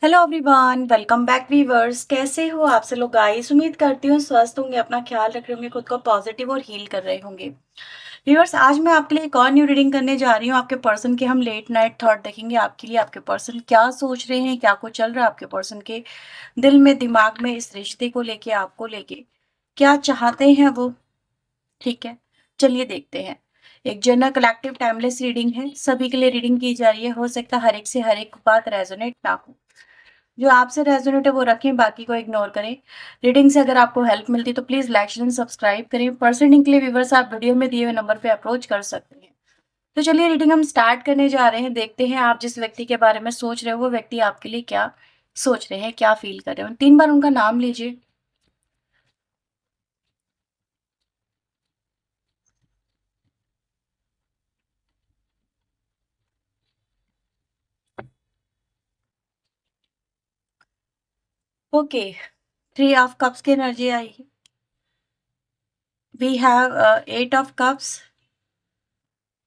Hello everyone, welcome back viewers. कैसे हो आप सब लोग गाइस? उम्मीद करती हूँ स्वस्थ होंगे, अपना ख्याल रख रहे होंगे, खुद को पॉजिटिव और हील कर रहे होंगे। वीवर्स, आज मैं आपके लिए एक और न्यू रीडिंग करने जा रही हूँ। आपके पर्सन के हम लेट नाइट थॉट देखेंगे आपके लिए। आपके पर्सन क्या सोच रहे हैं, क्या कुछ चल रहा है आपके पर्सन के दिल में, दिमाग में, इस रिश्ते को लेके, आपको लेके क्या चाहते हैं वो। ठीक है, चलिए देखते हैं। एक जनरल कलेक्टिव टाइमलेस रीडिंग है, सभी के लिए रीडिंग की जा रही है। हो सकता है हर एक से हर एक बात रेजोनेट ना हो। जो आपसे रेजोनेट है वो रखें, बाकी को इग्नोर करें। रीडिंग से अगर आपको हेल्प मिलती है तो प्लीज लाइक एंड सब्सक्राइब करें। पर्सनली के लिए व्यूवर्स आप वीडियो में दिए हुए नंबर पे अप्रोच कर सकते हैं। तो चलिए रीडिंग हम स्टार्ट करने जा रहे हैं। देखते हैं आप जिस व्यक्ति के बारे में सोच रहे हो वो व्यक्ति आपके लिए क्या सोच रहे हैं, क्या फील कर रहे हो। 3 बार उनका नाम लीजिए। ओके, 3 ऑफ कप्स की एनर्जी आई। We have 8 of cups,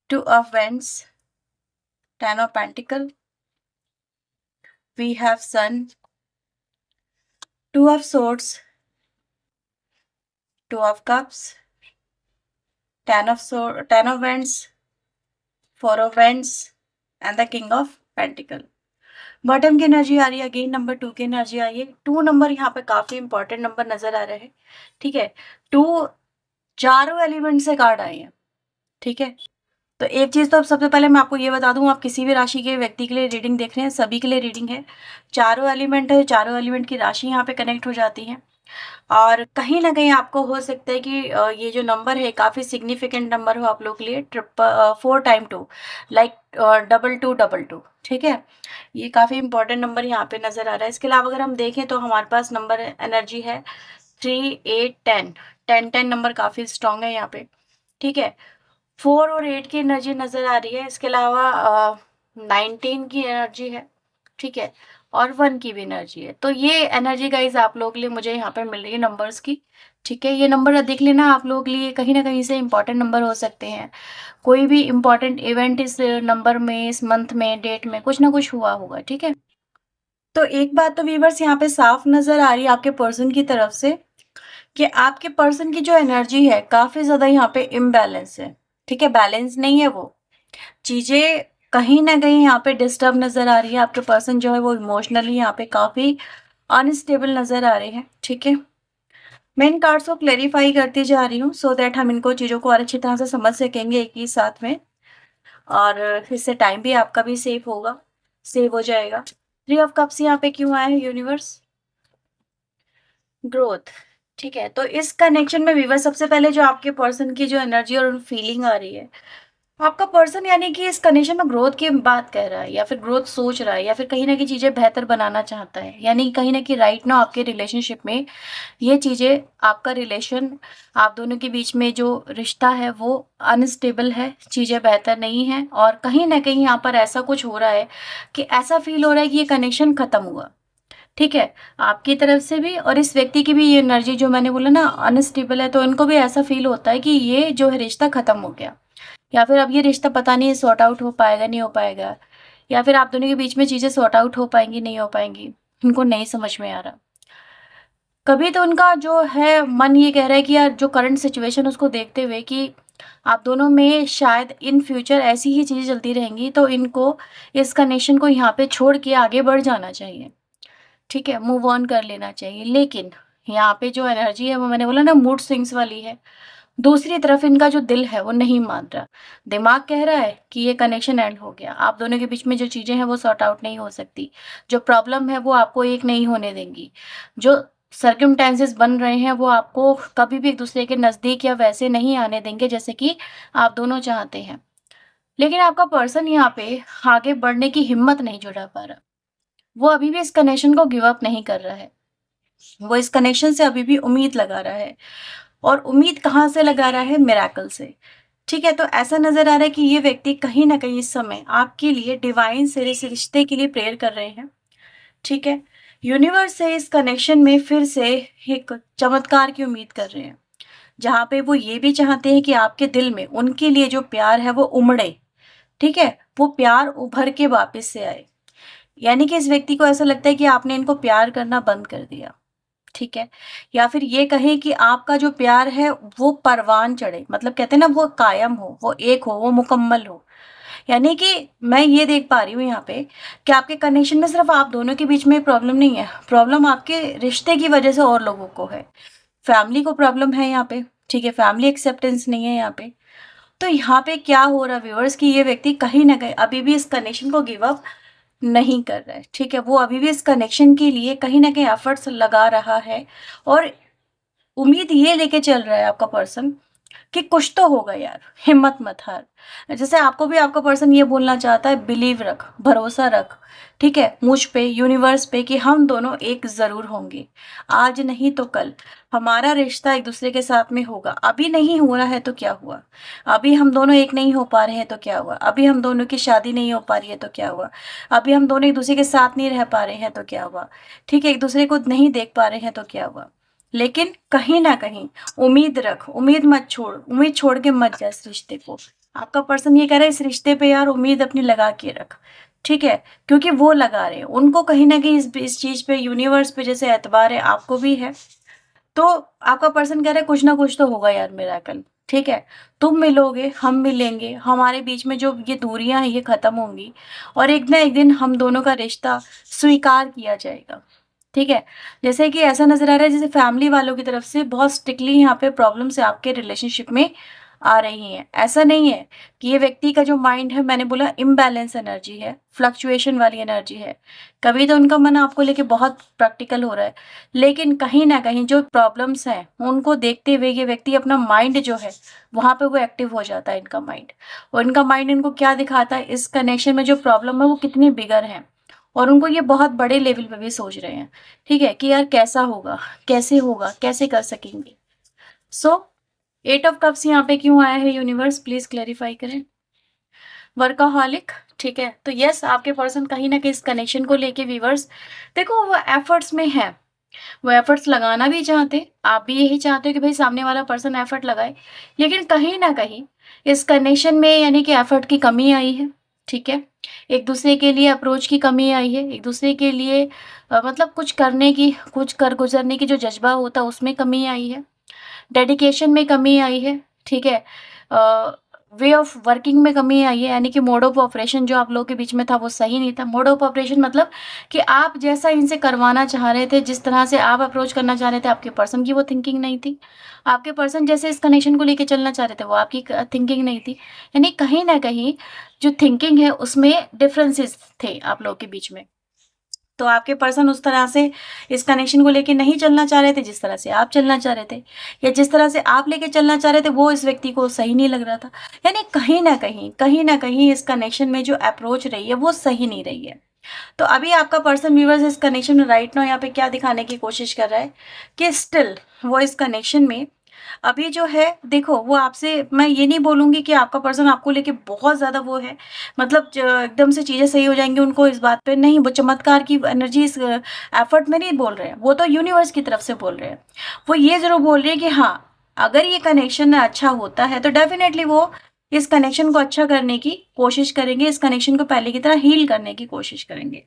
2 of wands, 10 of pentacle, we have sun, 2 of swords, 2 of cups, 10 of wands, 4 of wands and the king of pentacle. Bottom की एनर्जी आ रही है, अगेन नंबर 2 की energy आई है। 2 number यहाँ पे काफी इंपॉर्टेंट नंबर नजर आ रहे हैं। ठीक है, 2 चारों एलिमेंट से कार्ड आए हैं। ठीक है, तो एक चीज तो अब सबसे पहले मैं आपको ये बता दूं, आप किसी भी राशि के व्यक्ति के लिए रीडिंग देख रहे हैं, सभी के लिए रीडिंग है। चारों एलिमेंट है, चारों एलिमेंट की राशि यहाँ पे कनेक्ट हो जाती है। और कहीं ना कहीं आपको हो सकता है कि ये जो नंबर है काफी सिग्निफिकेंट नंबर हो आप लोग के लिए। 4 टाइम 2, लाइक डबल 2 ठीक है, ये काफी इंपॉर्टेंट नंबर यहाँ पे नजर आ रहा है। इसके अलावा अगर हम देखें तो हमारे पास नंबर एनर्जी है 3, 8, 10। 10 नंबर काफी स्ट्रांग है यहाँ पे। ठीक है, 4 और 8 की एनर्जी नजर आ रही है। इसके अलावा 19 की एनर्जी है। ठीक है, और 1 की भी एनर्जी है। तो ये एनर्जी गाइज आप लोगों के लिए मुझे यहाँ पे मिल रही है नंबर्स की। ठीक है, ये नंबर देख लेना, आप लोगों के लिए कहीं ना कहीं से इंपॉर्टेंट नंबर हो सकते हैं। कोई भी इंपॉर्टेंट इवेंट इस नंबर में, इस मंथ में, डेट में कुछ ना कुछ हुआ होगा। ठीक है, तो एक बात तो व्यूवर्स यहाँ पे साफ नजर आ रही है आपके पर्सन की तरफ से कि आपके पर्सन की जो एनर्जी है काफी ज्यादा यहाँ पे इम्बैलेंस है। ठीक है, बैलेंस नहीं है वो चीजें, कहीं ना कहीं यहाँ पे डिस्टर्ब नजर आ रही है। आपके पर्सन जो है वो इमोशनली यहाँ पे काफी अनस्टेबल नजर आ रहे हैं। ठीक है, मैं इन कार्ड्स को क्लेरिफाई करती जा रही हूँ सो दैट हम इनको चीजों को और अच्छी तरह से समझ सकेंगे एक ही साथ में। और इससे टाइम भी आपका भी सेव होगा, सेव हो जाएगा। 3 ऑफ कप्स यहाँ पे क्यों आया है यूनिवर्स? ग्रोथ। ठीक है, तो इस कनेक्शन में व्यूअर सबसे पहले जो आपके पर्सन की जो एनर्जी और फीलिंग आ रही है, आपका पर्सन यानी कि इस कंडीशन में ग्रोथ की बात कह रहा है, या फिर ग्रोथ सोच रहा है, या फिर कहीं ना कहीं चीजें बेहतर बनाना चाहता है। यानी कि कहीं ना कहीं राइट ना आपके रिलेशनशिप में ये चीजें, आपका रिलेशन, आप दोनों के बीच में जो रिश्ता है वो अनस्टेबल है, चीजें बेहतर नहीं है। और कहीं ना कहीं यहाँ पर ऐसा कुछ हो रहा है कि ऐसा फील हो रहा है कि ये कनेक्शन खत्म हुआ। ठीक है, आपकी तरफ से भी और इस व्यक्ति की भी ये एनर्जी जो मैंने बोला ना अनस्टेबल है, तो इनको भी ऐसा फील होता है कि ये जो है रिश्ता खत्म हो गया, या फिर अब ये रिश्ता पता नहीं सॉर्ट आउट हो पाएगा नहीं हो पाएगा, या फिर आप दोनों के बीच में चीजें सॉर्ट आउट हो पाएंगी नहीं हो पाएंगी, उनको नहीं समझ में आ रहा। कभी तो उनका जो है मन ये कह रहा है कि यार जो करंट सिचुएशन उसको देखते हुए कि आप दोनों में शायद इन फ्यूचर ऐसी ही चीजें चलती रहेंगी, तो इनको इस कनेक्शन को यहाँ पे छोड़ के आगे बढ़ जाना चाहिए। ठीक है, मूव ऑन कर लेना चाहिए। लेकिन यहाँ पे जो एनर्जी है वो मैंने बोला ना मूड स्विंग्स वाली है। दूसरी तरफ इनका जो दिल है वो नहीं मान रहा। दिमाग कह रहा है कि ये कनेक्शन एंड हो गया, आप दोनों के बीच में जो चीजें हैं वो सॉर्ट आउट नहीं हो सकती, जो प्रॉब्लम है वो आपको एक नहीं होने देंगी, जो सर्कमटेंसेस बन रहे हैं वो आपको कभी भी एक दूसरे के नजदीक या वैसे नहीं आने देंगे जैसे कि आप दोनों चाहते हैं। लेकिन आपका पर्सन यहाँ पे आगे बढ़ने की हिम्मत नहीं जुटा पा रहा। वो अभी भी इस कनेक्शन को गिव अप नहीं कर रहा है। वो इस कनेक्शन से अभी भी उम्मीद लगा रहा है। और उम्मीद कहाँ से लगा रहा है? मिरेकल से। ठीक है, तो ऐसा नजर आ रहा है कि ये व्यक्ति कहीं ना कहीं इस समय आपके लिए डिवाइन से इस रिश्ते के लिए प्रेयर कर रहे हैं। ठीक है, यूनिवर्स से इस कनेक्शन में फिर से एक चमत्कार की उम्मीद कर रहे हैं, जहाँ पे वो ये भी चाहते हैं कि आपके दिल में उनके लिए जो प्यार है वो उमड़े। ठीक है, वो प्यार उभर के वापस से आए। यानी कि इस व्यक्ति को ऐसा लगता है कि आपने इनको प्यार करना बंद कर दिया, ठीक है? या फिर ये कहें कि आपका जो प्यार है वो परवान चढ़े, मतलब कहते हैं ना वो कायम हो, वो एक हो, वो मुकम्मल हो। यानी कि मैं ये देख पा रही हूँ यहाँ पे कि आपके कनेक्शन में सिर्फ़ आप दोनों के बीच में प्रॉब्लम नहीं है, प्रॉब्लम आपके रिश्ते की वजह से और लोगों को है। फैमिली को प्रॉब्लम है यहाँ पे, ठीक है? फैमिली एक्सेप्टेंस नहीं है यहाँ पे। तो यहाँ पे क्या हो रहा है व्यूअर्स कि ये व्यक्ति कहीं न कहीं अभी भी इस कनेक्शन को गिव अप नहीं कर रहा है, ठीक है? वो अभी भी इस कनेक्शन के लिए कहीं न कहीं एफर्ट्स लगा रहा है और उम्मीद ये लेके चल रहा है आपका पर्सन कि कुछ तो होगा यार, हिम्मत मत हार। जैसे आपको भी आपका पर्सन ये बोलना चाहता है बिलीव रख, भरोसा रख, ठीक है? मुझ पे, यूनिवर्स पे कि हम दोनों एक ज़रूर होंगे। आज नहीं तो कल हमारा रिश्ता एक-दूसरे के साथ में होगा। अभी नहीं हो रहा है तो क्या हुआ? अभी हम दोनों एक नहीं हो पा रहे हैं तो क्या हुआ? अभी हम दोनों की शादी नहीं हो पा रही है तो क्या हुआ? अभी हम दोनों एक-दूसरे के साथ नहीं रह पा रहे हैं तो क्या हुआ? ठीक है, एक-दूसरे को नहीं देख पा रहे हैं तो क्या हुआ? लेकिन कहीं न कहीं उम्मीद रख, उम्मीद मत छोड़, उम्मीद छोड़ के मत जा इस रिश्ते को। आपका पर्सन ये कह रहा है इस रिश्ते पे यार उम्मीद अपनी लगा के रख, ठीक है? क्योंकि वो लगा रहे हैं, उनको कहीं न कहीं इस चीज़ पे यूनिवर्स पे जैसे एतबार है, आपको भी है। तो आपका पर्सन कह रहा है कुछ ना कुछ तो होगा यार मिरेकल, ठीक है? तुम मिलोगे, हम मिलेंगे, हमारे बीच में जो ये दूरियाँ हैं ये ख़त्म होंगी और एक ना एक दिन हम दोनों का रिश्ता स्वीकार किया जाएगा। ठीक है? जैसे कि ऐसा नज़र आ रहा है जैसे फैमिली वालों की तरफ से बहुत स्ट्रिक्टली यहाँ पे प्रॉब्लम्स आपके रिलेशनशिप में आ रही हैं। ऐसा नहीं है कि ये व्यक्ति का जो माइंड है मैंने बोला इम्बैलेंस एनर्जी है, फ्लक्चुएशन वाली एनर्जी है। कभी तो उनका मन आपको लेके बहुत प्रैक्टिकल हो रहा है, लेकिन कहीं न कहीं जो प्रॉब्लम्स हैं उनको देखते हुए ये व्यक्ति अपना माइंड जो है वहाँ पे वो एक्टिव हो जाता है इनका माइंड। और इनका माइंड इनको क्या दिखाता है इस कनेक्शन में जो प्रॉब्लम है वो कितनी बिगर है। और उनको ये बहुत बड़े लेवल पे भी सोच रहे हैं, ठीक है? कि यार कैसा होगा? कैसे होगा? कैसे कर सकेंगे? सो 8 ऑफ कप्स यहाँ पे क्यों आया है यूनिवर्स प्लीज़ क्लैरिफाई करें। वर्कaholic ठीक है? तो यस आपके पर्सन कहीं न कहीं इस कनेक्शन को लेके व्यूअर्स देखो वो एफर्ट्स में है। वो एफर्ट्स लगाना भी चाहते, आप भी यही चाहते हो कि भई सामने वाला पर्सन एफर्ट लगाए। लेकिन कहीं न कहीं इस कनेक्शन में यानी कि एफर्ट की कमी आई है, ठीक है? एक-दूसरे के लिए अप्रोच की कमी आई है, एक-दूसरे के लिए मतलब कुछ करने की, कुछ कर गुज़रने की जो जज़्बा होता है उसमें कमी आई है। डेडिकेशन में कमी आई है, ठीक है? वे ऑफ वर्किंग में कमी आई है यानी कि मोड ऑफ ऑपरेशन जो आप लोगों के बीच में था वो सही नहीं था। मोड ऑफ ऑपरेशन मतलब कि आप जैसा इनसे करवाना चाह रहे थे, जिस तरह से आप अप्रोच करना चाह रहे थे, आपके पर्सन की वो थिंकिंग नहीं थी। आपके पर्सन जैसे इस कनेक्शन को लेके चलना चाह रहे थे, वो आपकी थिंकिंग नहीं थी। यानी कहीं न कहीं जो थिंकिंग है उसमें डिफरेंसेस थे आप लोगों के बीच में। तो आपके पर्सन उस तरह से इस कनेक्शन को लेके नहीं चलना चाह रहे थे जिस तरह से आप चलना चाह रहे थे या जिस तरह से आप लेके चलना चाह रहे थे वो इस व्यक्ति को सही नहीं लग रहा था। यानी कहीं न कहीं इस कनेक्शन में जो अप्रोच रही है वो सही नहीं रही है। तो अभी आपका पर्सन व्यूअर्स इस कनेक्शन में राइट नाउ यहाँ पे क्या दिखाने की कोशिश कर रहा है कि स्टिल वो इस कनेक्शन में अभी जो है देखो वो आपसे मैं ये नहीं बोलूँगी कि आपका पर्सन आपको लेके बहुत ज़्यादा वो है मतलब एकदम से चीज़ें सही हो जाएँगी उनको इस बात पे नहीं वो चमत्कार की एनर्जी इस एफर्ट में नहीं बोल रहे हैं, वो तो यूनिवर्स की तरफ से बोल रहे हैं। वो ये ज़रूर बोल रहे हैं कि हाँ, अगर ये कनेक्शन अच्छा होता है तो डेफ़िनेटली वो इस कनेक्शन को अच्छा करने की कोशिश करेंगे, इस कनेक्शन को पहले की तरह हील करने की कोशिश करेंगे।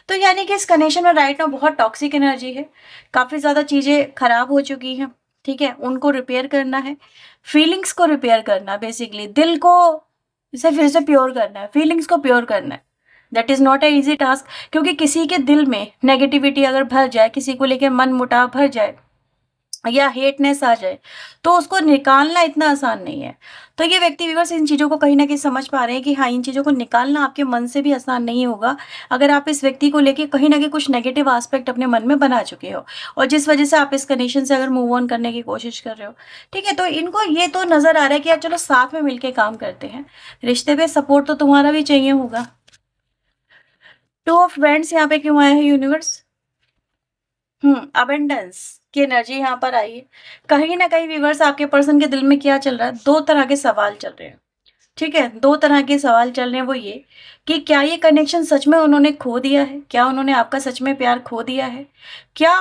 तो यानी कि इस कनेक्शन में राइट नाउ बहुत टॉक्सिक एनर्जी है, काफ़ी ज़्यादा चीज़ें खराब हो चुकी हैं, ठीक है? उनको रिपेयर करना है, फीलिंग्स को रिपेयर करना है बेसिकली, दिल को इसे फिर से प्योर करना है, फीलिंग्स को प्योर करना है। That is not a easy task क्योंकि किसी के दिल में नेगेटिविटी अगर भर जाए, किसी को लेके मन-मुटाव भर जाए या हेटनेस आ जाए, तो उसको निकालना इतना आसान नहीं है। तो ये व्यक्ति व्यूअर्स इन चीज़ों को कहीं न कहीं समझ पा रहे हैं कि हाँ, इन चीज़ों को निकालना आपके मन से भी आसान नहीं होगा, अगर आप इस व्यक्ति को लेके कहीं न कहीं कुछ नेगेटिव एस्पेक्ट अपने मन में बना चुके हो और जिस वजह से आप इस कंडीशन से अगर मूव ऑन करने की कोशिश कर रहे हो, ठीक है? तो इनको ये तो नज़र आ रहा है कि यार चलो साथ में मिलके काम करते हैं। रिश्ते पे सपोर्ट तो तुम्हारा भी चाहिए होगा। 2 ऑफ वैंड्स यहाँ पे क्यों आया है यूनिवर्स? अबंडेंस की एनर्जी यहाँ पर आई है। कहीं न कहीं व्यूअर्स आपके पर्सन के दिल में क्या चल रहा है, 2 तरह के सवाल चल रहे हैं, ठीक है? 2 तरह के सवाल चल रहे हैं वो ये कि क्या ये कनेक्शन सच में उन्होंने खो दिया है? क्या उन्होंने आपका सच में प्यार खो दिया है? क्या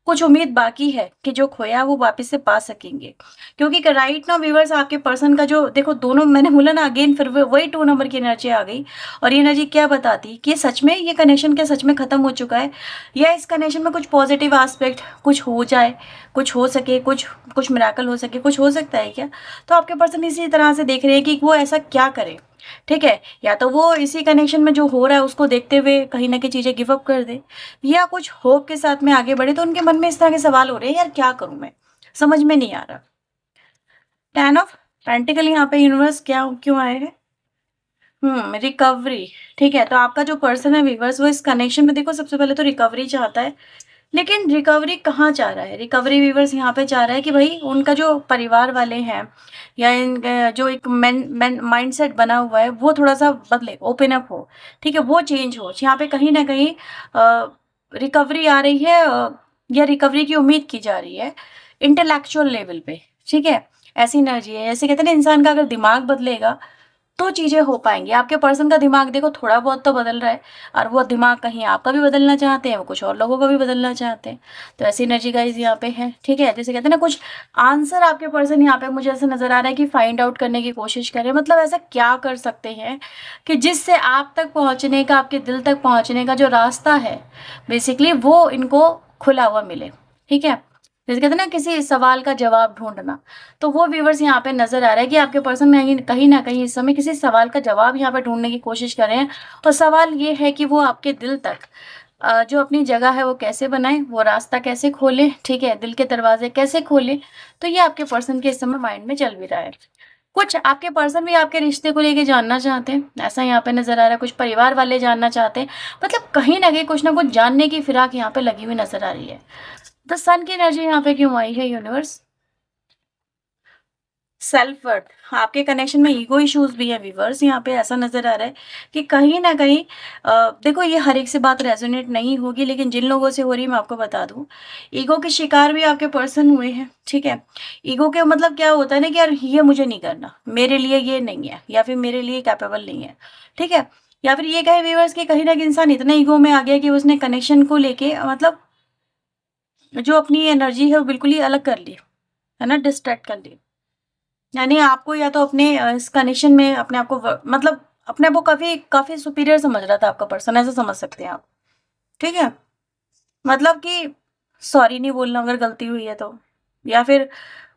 कुछ उम्मीद बाकी है कि जो खोया है वो वापस से पा सकेंगे। क्योंकि राइट नाउ व्यूअर्स आपके पर्सन का जो देखो दोनों मैंने बोला ना अगेन फिर वही 2 नंबर की एनर्जी आ गई और ये एनर्जी क्या बताती कि सच में ये कनेक्शन क्या सच में खत्म हो चुका है या इस कनेक्शन में कुछ पॉजिटिव एस्पेक्ट कुछ हो जाए, कुछ हो सके, कुछ कुछ मिरेकल हो सके, कुछ हो सकता है क्या? तो आपके पर्सन इसी तरह से देख रहे हैं कि वो ऐसा क्या करे, ठीक है? या तो वो इसी कनेक्शन में जो हो रहा है उसको देखते हुए कहीं न कहीं चीज़ें गिव अप कर दें या कुछ होप के साथ में आगे बढ़े, तो उनके मन में इस तरह के सवाल हो रहे हैं, यार क्या करूँ मैं? समझ में नहीं आ रहा। 10 ऑफ पेंटिकल यहाँ पे यूनिवर्स क्या क्यों आए हैं? रिकवरी, ठीक है? तो आपका जो पर्सन है व्यूअर्स वो इस कनेक्शन में देखो सबसे पहले तो रिकवरी चाहता है, लेकिन रिकवरी कहाँ चाह रहा है? रिकवरी व्यूअर्स यहाँ पे चाह रहा है कि भई उनका जो परिवार वाले हैं या जो एक माइंडसेट बना हुआ है वो थोड़ा-सा बदले, ओपन अप हो, ठीक है? वो चेंज हो। यहाँ पे कहीं न कहीं रिकवरी आ रही है या रिकवरी की उम्मीद की जा रही है इंटेलेक्चुअल लेवल पे, ठीक है? ऐसी एनर्जी है। जैसे कहते हैं ना इंसान का अगर दिमाग बदलेगा तो चीज़ें हो पाएँगी। आपके पर्सन का दिमाग देखो थोड़ा बहुत तो बदल रहा है और वो दिमाग कहीं आपका भी बदलना चाहते हैं, वो कुछ और लोगों का भी बदलना चाहते हैं। तो ऐसी एनर्जी गाइज़ यहाँ पे है, ठीक है? जैसे कहते हैं ना कुछ आंसर आपके पर्सन यहाँ पे मुझे ऐसा नज़र आ रहा है कि फाइंड आउट करने की कोशिश कर रहे हैं। मतलब ऐसा क्या कर सकते हैं कि जिससे आप तक पहुँचने का, आपके दिल तक पहुँचने का जो रास्ता है, बेसिकली वो इनको खुला हुआ मिले, ठीक है? जैसे कहते हैं ना किसी सवाल का जवाब ढूँढना। तो वो व्यूअर्स यहाँ पे नज़र आ रहा है कि आपके पर्सन कहीं न कहीं इस समय किसी सवाल का जवाब यहाँ पे ढूँढने की कोशिश कर रहे हैं और सवाल ये है कि वो आपके दिल तक जो अपनी जगह है वो कैसे बनाएँ, वो रास्ता कैसे खोलें, ठीक है? दिल के दरवाज़े कैसे खोलें? तो ये आपके पर्सन के इस समय माइंड में चल भी रहा है। कुछ आपके पर्सन भी आपके रिश्ते को लेके जानना चाहते हैं, ऐसा यहाँ पे नज़र आ रहा है। कुछ परिवार वाले जानना चाहते हैं, मतलब कहीं न कहीं कुछ न कुछ जानने की फिराक यहाँ पे लगी हुई नज़र आ रही है। द सन की एनर्जी यहाँ पे क्यों आई है यूनिवर्स? सेल्फ वर्थ, आपके कनेक्शन में ईगो इश्यूज भी है व्यूअर्स। यहाँ पे ऐसा नजर आ रहा है कि कहीं ना कहीं देखो ये हर एक से बात रेजोनेट नहीं होगी, लेकिन जिन लोगों से हो रही है मैं आपको बता दूं, ईगो के शिकार भी आपके पर्सन हुए हैं, ठीक है? ईगो के मतलब क्या होता है ना कि यार ये मुझे नहीं करना, मेरे लिए ये नहीं है या फिर मेरे लिए कैपेबल नहीं है, ठीक है? या फिर ये कहे व्यूअर्स कि कहीं ना कहीं इंसान इतना ईगो में आ गया कि उसने कनेक्शन को लेके मतलब जो अपनी एनर्जी है वो बिल्कुल ही अलग कर ली, है ना, डिस्ट्रैक्ट कर ली। यानी आपको या तो अपने इस कनेक्शन में अपने आप को मतलब अपने आप को काफ़ी काफ़ी सुपीरियर समझ रहा था आपका पर्सन, ऐसा समझ सकते हैं आप, ठीक है? मतलब कि सॉरी नहीं बोलना अगर गलती हुई है तो, या फिर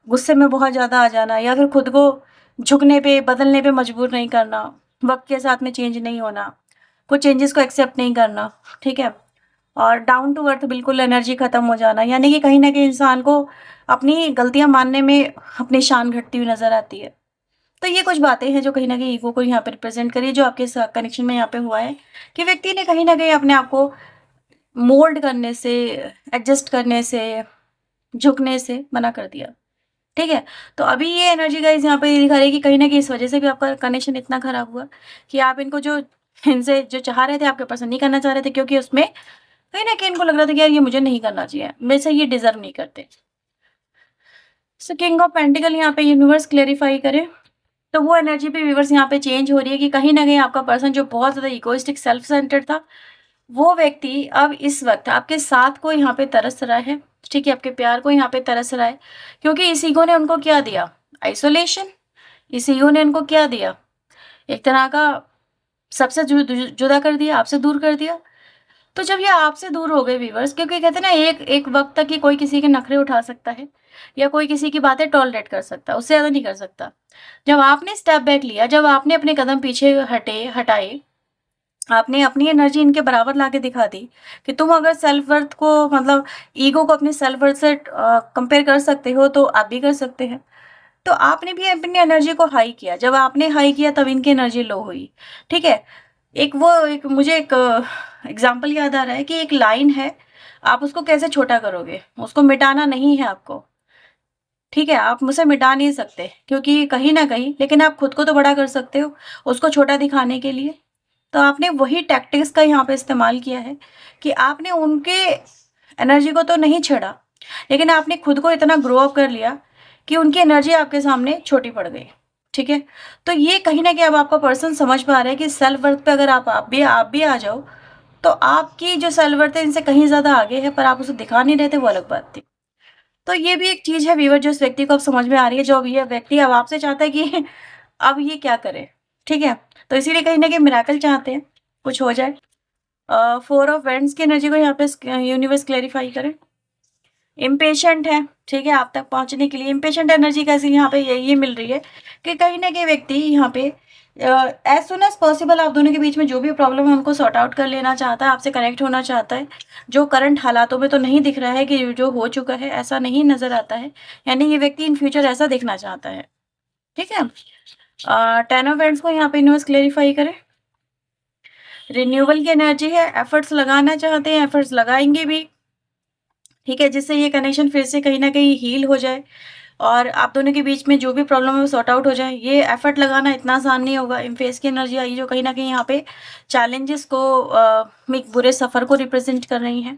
गुस्से में बहुत ज़्यादा आ जाना, या फिर खुद को झुकने पे, बदलने पे मजबूर नहीं करना, वक़्त के साथ में चेंज नहीं होना, कुछ चेंजेस को एक्सेप्ट नहीं करना, ठीक है? और डाउन टू अर्थ बिल्कुल एनर्जी खत्म हो जाना, यानी कि कहीं न कहीं इंसान को अपनी गलतियाँ मानने में अपनी शान घटती हुई नज़र आती है। तो ये कुछ बातें हैं जो कहीं न कहीं ईगो को यहाँ पे रिप्रेज़ेंट करी है, जो आपके स कनेक्शन में यहाँ पे हुआ है कि व्यक्ति ने कहीं न कहीं अपने आप को मोल्ड करने से, एडजस्ट करने से, झुकने से मना कर दिया, ठीक है? तो अभी ये एनर्जी गाइज़ यहाँ पे ये दिखा रही है कि कहीं न कहीं इस वज़ह से भी आपका कनेक्शन इतना ख़राब हुआ कि आप इनको जो इनसे जो चाह रहे थे आपके पर्सन नहीं करना चाह रहे थे, क्योंकि उसमें कहीं न कहीं इनको लग रहा था कि यार ये मुझे नहीं करना चाहिए, मेरे से ये डिज़र्व नहीं करते। सो किंग ऑफ पेंटिकल यहाँ पे यूनिवर्स क्लेरिफाई करे, तो वो एनर्जी पे व्यूअर्स यहाँ पे चेंज हो रही है कि कहीं न कहीं आपका पर्सन जो बहुत ज़्यादा इगोइस्टिक सेल्फ सेंटर्ड था, वो व्यक्ति अब इस वक़्त आपके साथ को यहाँ पे तरस रहा है, ठीक है? आपके प्यार को यहाँ पे तरस रहा है, क्योंकि इस ईगो ने उनको क्या दिया? आइसोलेशन। इस ईगो ने उनको क्या दिया? एक तरह का सबसे जुदा कर दिया, आपसे दूर कर दिया। तो जब ये आपसे दूर हो गए व्यूअर्स, क्योंकि कहते हैं ना एक एक वक़्त तक ही कोई किसी के नखरे उठा सकता है या कोई किसी की बातें टॉलरेट कर सकता है, उससे ज़्यादा नहीं कर सकता। जब आपने स्टेप बैक लिया, जब आपने अपने कदम पीछे हटाए, आपने अपनी एनर्जी इनके बराबर लाके दिखा दी कि तुम अगर सेल्फ वर्थ को मतलब ईगो को अपने सेल्फ वर्थ से कंपेयर कर सकते हो तो आप भी कर सकते हैं। तो आपने भी अपनी एनर्जी को हाई किया, जब आपने हाई किया तब इनकी एनर्जी लो हुई, ठीक है? एक मुझे एक एग्ज़ाम्पल याद आ रहा है कि एक लाइन है, आप उसको कैसे छोटा करोगे? उसको मिटाना नहीं है आपको, ठीक है? आप उसे मिटा नहीं सकते क्योंकि कहीं न कहीं, लेकिन आप खुद को तो बड़ा कर सकते हो, उसको छोटा दिखाने के लिए। तो आपने वही टैक्टिक्स का यहाँ पे इस्तेमाल किया है कि आपने उनके एनर्जी को तो नहीं छेड़ा, लेकिन आपने खुद को इतना ग्रो अप कर लिया कि उनकी एनर्जी आपके सामने छोटी पड़ गई, ठीक है? तो ये कहीं न कहीं अब आपका पर्सन समझ पा रहा है कि सेल्फ वर्थ पे अगर आप भी आ जाओ, तो आपकी जो सेल्फ वर्थ है इनसे कहीं ज़्यादा आगे है, पर आप उसे दिखा नहीं रहे थे, वो अलग बात थी। तो ये भी एक चीज़ है व्यूअर जो इस व्यक्ति को अब समझ में आ रही है, जो अब ये व्यक्ति अब आपसे चाहता है कि अब ये क्या करे, ठीक है? तो इसीलिए कहीं न कहीं मिरेकल चाहते हैं, कुछ हो जाए। 4 ऑफ वैंड्स की एनर्जी को यहाँ पे यूनिवर्स क्लैरिफाई करे। इम्पेशेंट है, ठीक है? आप तक पहुँचने के लिए इम्पेशेंट एनर्जी कैसी यहाँ पे ये मिल रही है कि कहीं न कहीं व्यक्ति यहाँ पे एज़ सून एज़ पॉसिबल आप दोनों के बीच में जो भी प्रॉब्लम है उनको सॉर्ट आउट कर लेना चाहता है, आपसे कनेक्ट होना चाहता है। जो करंट हालातों में तो नहीं दिख रहा है कि जो हो चुका है, ऐसा नहीं नज़र आता है। यानी ये व्यक्ति इन फ्यूचर ऐसा देखना चाहता है, ठीक है? 10 ऑफ वैंड्स को यहाँ पे यूनिवर्स क्लैरिफाई करे। रिन्यूअल की एनर्जी है, एफर्ट्स लगाना चाहते हैं, एफर्ट्स लगाएँगे भी, ठीक है? जिससे ये कनेक्शन फिर से कहीं न कहीं हील हो जाए और आप दोनों के बीच में जो भी प्रॉब्लम है वो सॉर्ट आउट हो जाए। ये एफर्ट लगाना इतना आसान नहीं होगा। इम्फेस की एनर्जी आई जो कहीं न कहीं यहाँ पे चैलेंजेस को एक बुरे सफ़र को रिप्रेज़ेंट कर रही हैं।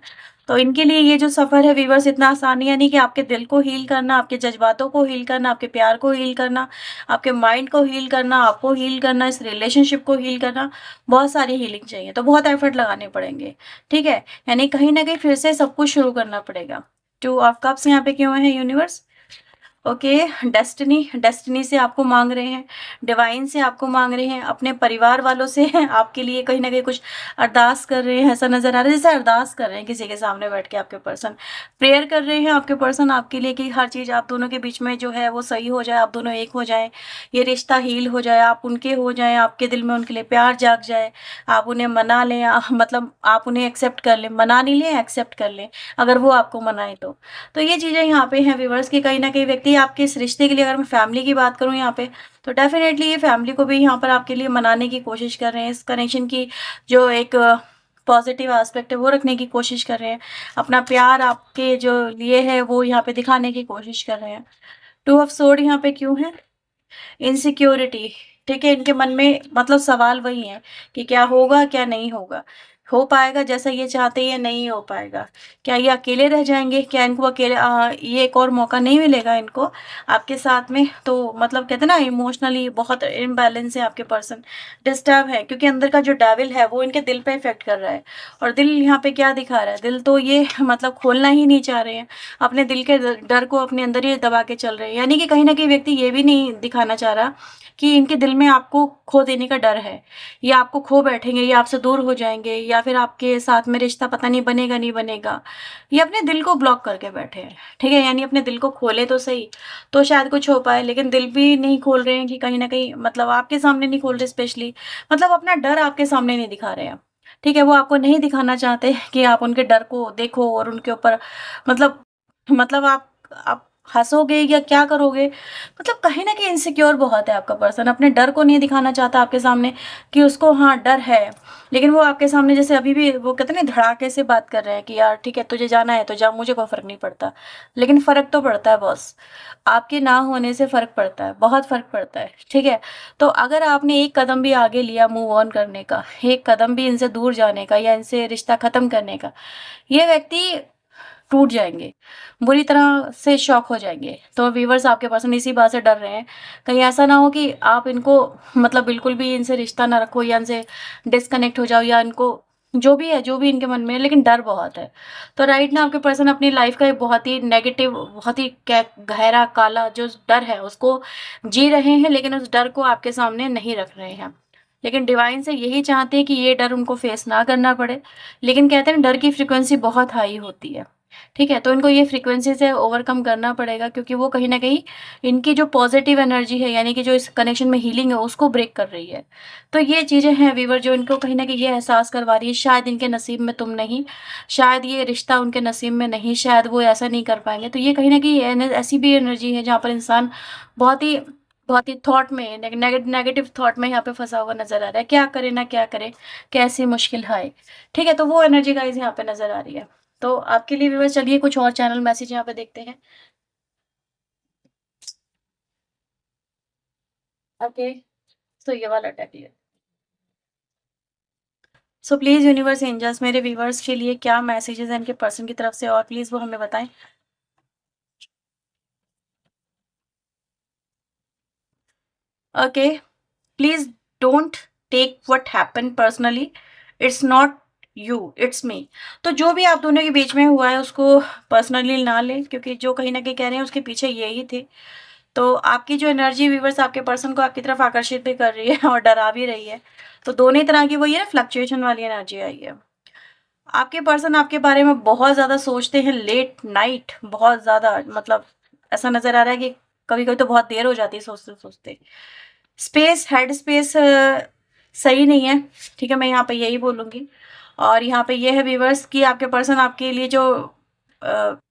तो इनके लिए ये जो सफ़र है व्यूअर्स इतना आसान नहीं, यानी कि आपके दिल को हील करना, आपके जज़्बातों को हील करना, आपके प्यार को हील करना, आपके माइंड को हील करना, आपको हील करना, इस रिलेशनशिप को हील करना, बहुत सारी हीलिंग चाहिए। तो बहुत एफर्ट लगाने पड़ेंगे, ठीक है? यानी कहीं न कहीं फिर से सब कुछ शुरू करना पड़ेगा। 2 ऑफ कप्स यहाँ पे क्यों है यूनिवर्स? ओके, डेस्टिनी से आपको मांग रहे हैं, डिवाइन से आपको मांग रहे हैं, अपने परिवार वालों से आपके लिए कहीं ना कहीं कुछ अरदास कर रहे हैं। ऐसा नजर आ रहा है जैसे अरदास कर रहे हैं किसी के सामने बैठ के। आपके पर्सन प्रेयर कर रहे हैं, आपके पर्सन आपके लिए कि हर चीज़ आप दोनों के बीच में जो है वो सही हो जाए, आप दोनों एक हो जाए, ये रिश्ता हील हो जाए, आप उनके हो जाए, आपके दिल में उनके लिए प्यार जाग जाए, आप उन्हें मना लें, मतलब आप उन्हें एक्सेप्ट कर लें, मना नहीं लें, एक्सेप्ट कर लें अगर वो आपको मनाए तो ये चीज़ें यहाँ पे हैं व्यूअर्स कि कहीं न कहीं व्यक्ति आपके इस रिश्ते के लिए, अगर मैं फैमिली की बात करूँ यहाँ पे, तो डेफ़िनेटली ये फैमिली को भी यहाँ पर आपके लिए मनाने की कोशिश कर रहे हैं। इस कनेक्शन की जो एक पॉज़िटिव एस्पेक्ट है वो रखने की कोशिश कर रहे हैं। अपना प्यार आपके जो लिए है वो यहाँ पे दिखाने की कोशिश कर रहे हैं। 2 ऑफ सोर्ड यहाँ पे क्यों है? इनसिक्योरिटी, ठीक है? इनके मन में मतलब सवाल वही है कि क्या होगा, क्या नहीं होगा? हो पाएगा जैसा ये चाहते हैं या नहीं हो पाएगा? क्या ये अकेले रह जाएँगे? क्या इनको अकेले ये एक और मौका नहीं मिलेगा इनको आपके साथ में? तो मतलब कहते हैं ना इमोशनली बहुत इम्बैलेंस है आपके पर्सन, डिस्टर्ब है क्योंकि अंदर का जो डेविल है वो इनके दिल पे इफ़ेक्ट कर रहा है। और दिल यहाँ पे क्या दिखा रहा है? दिल तो ये मतलब खोलना ही नहीं चाह रहे हैं। अपने दिल के डर को अपने अंदर ही दबा के चल रहे हैं। यानी कि कहीं न कहीं व्यक्ति ये भी नहीं दिखाना चाह रहा कि इनके दिल में आपको खो देने का डर है, या आपको खो बैठेंगे, या आपसे दूर हो जाएँगे, या फिर आपके साथ में रिश्ता पता नहीं बनेगा, नहीं बनेगा। ये अपने दिल को ब्लॉक करके बैठे हैं, ठीक है? यानी अपने दिल को खोलें तो सही, तो शायद कुछ हो पाए, लेकिन दिल भी नहीं खोल रहे हैं कि कहीं न कहीं मतलब आपके सामने नहीं खोल रहे स्पेशली, मतलब अपना डर आपके सामने नहीं दिखा रहे हैं, ठीक है? वो आपको नहीं दिखाना चाहते कि आप उनके डर को देखो और उनके ऊपर मतलब आप हँसोगे या क्या करोगे? मतलब कहीं न कहीं इनसिक्योर बहुत है आपका पर्सन, अपने डर को नहीं दिखाना चाहता आपके सामने कि उसको हाँ, डर है। लेकिन वो आपके सामने जैसे अभी भी वो कहते हैं ना धड़ाके से बात कर रहे हैं कि यार ठीक है, तुझे जाना है तो जा, मुझे कोई फ़र्क नहीं पड़ता। लेकिन फ़र्क तो पड़ता है बॉस, आपके ना होने से फ़र्क पड़ता है, बहुत फ़र्क पड़ता है, ठीक है? तो अगर आपने एक कदम भी आगे लिया मूव ऑन करने का, एक कदम भी इनसे दूर जाने का या इनसे रिश्ता ख़त्म करने का, ये व्यक्ति टूट जाएँगे, बुरी तरह से शॉक हो जाएँगे। तो व्यूअर्स आपके पर्सन इसी बात से डर रहे हैं, कहीं ऐसा ना हो कि आप इनको मतलब बिल्कुल भी इनसे रिश्ता ना रखो या इनसे डिस्कनेक्ट हो जाओ, या इनको जो भी है, जो भी इनके मन में है, लेकिन डर बहुत है। तो राइट ना आपके पर्सन अपनी लाइफ़ का एक बहुत ही नेगेटिव, बहुत ही कै गहरा काला जो डर है उसको जी रहे हैं, लेकिन उस डर को आपके सामने नहीं रख रहे हैं। लेकिन डिवाइन से यही चाहते हैं कि ये डर उनको फेस ना करना पड़े। लेकिन कहते हैं ना डर की फ्रीक्वेंसी बहुत हाई होती है। ठीक है? तो इनको ये फ्रीक्वेंसी से ओवरकम करना पड़ेगा क्योंकि वो कहीं न कहीं इनकी जो पॉज़िटिव एनर्जी है, यानी कि जो इस कनेक्शन में हीलिंग है उसको ब्रेक कर रही है। तो ये चीज़ें हैं व्यूअर जो इनको कहीं न कहीं ये एहसास करवा रही है शायद इनके नसीब में तुम नहीं, शायद ये रिश्ता उनके नसीब में नहीं, शायद वो ऐसा नहीं कर पाएँगे। तो ये कहीं न कहीं ऐसी भी एनर्जी है जहाँ पर इंसान बहुत ही थॉट में नेगेटिव थॉट में यहाँ पे फँसा हुआ नज़र आ रहा है। क्या करे ना क्या करे? कैसी मुश्किल हाय! ठीक है? तो वो एनर्जी गाइज़ यहाँ पे नज़र आ रही है। तो आपके लिए व्यूअर्स चलिए कुछ और चैनल मैसेज यहाँ पे देखते हैं। ओके, सो ये वाला अटैक लिया। सो प्लीज़ यूनिवर्स एंजल्स मेरे व्यूअर्स के लिए क्या मैसेजेस हैं इनके पर्सन की तरफ से, और प्लीज़ वो हमें बताएँ। Okay, please don't take what happened personally, it's not you, it's me. तो जो भी आप दोनों के बीच में हुआ है उसको पर्सनली ना लें, क्योंकि जो कहीं न कहीं कह रहे हैं उसके पीछे यही थे। तो आपकी जो एनर्जी व्यूअर्स आपके पर्सन को आपकी तरफ आकर्षित भी कर रही है और डरा भी रही है। तो दोनों ही तरह की वही है ना, फ्लक्चुएशन वाली एनर्जी आई है। आपके पर्सन आपके बारे में बहुत ज़्यादा सोचते हैं लेट नाइट, बहुत ज़्यादा, मतलब ऐसा नज़र आ रहा है कि कभी-कभी तो बहुत देर हो जाती है सोचते-सोचते। स्पेस, हेड स्पेस सही नहीं है, ठीक है? मैं यहाँ पे यही बोलूँगी। और यहाँ पे ये है व्यूअर्स कि आपके पर्सन आपके लिए जो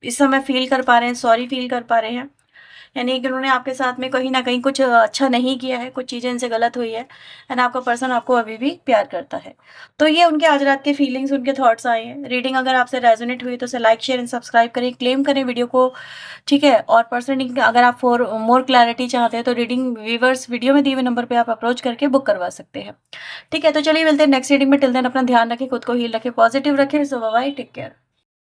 इस समय फ़ील कर पा रहे हैं, सॉरी फ़ील कर पा रहे हैं। यानी कि उन्होंने आपके साथ में कहीं न कहीं कुछ अच्छा नहीं किया है, कुछ चीज़ें इनसे गलत हुई है, एंड आपका पर्सन आपको अभी भी प्यार करता है। तो ये उनके आज रात के फीलिंग्स, उनके थॉट्स आए हैं। रीडिंग अगर आपसे रेज़ोनेट हुई तो उसे लाइक, शेयर एंड सब्सक्राइब करें, क्लेम करें वीडियो को, ठीक है? और पर्सनली अगर आप फॉर मोर क्लैरिटी चाहते हैं तो रीडिंग व्यूअर्स वीडियो में दिए हुए नंबर पे आप अप्रोच करके बुक करवा सकते हैं। ठीक है? तो चलिए मिलते हैं नेक्स्ट रीडिंग में, टिल देन अपना ध्यान रखें, खुद को हील रखें, पॉजिटिव रखें। सो बाय बाय, टेक केयर।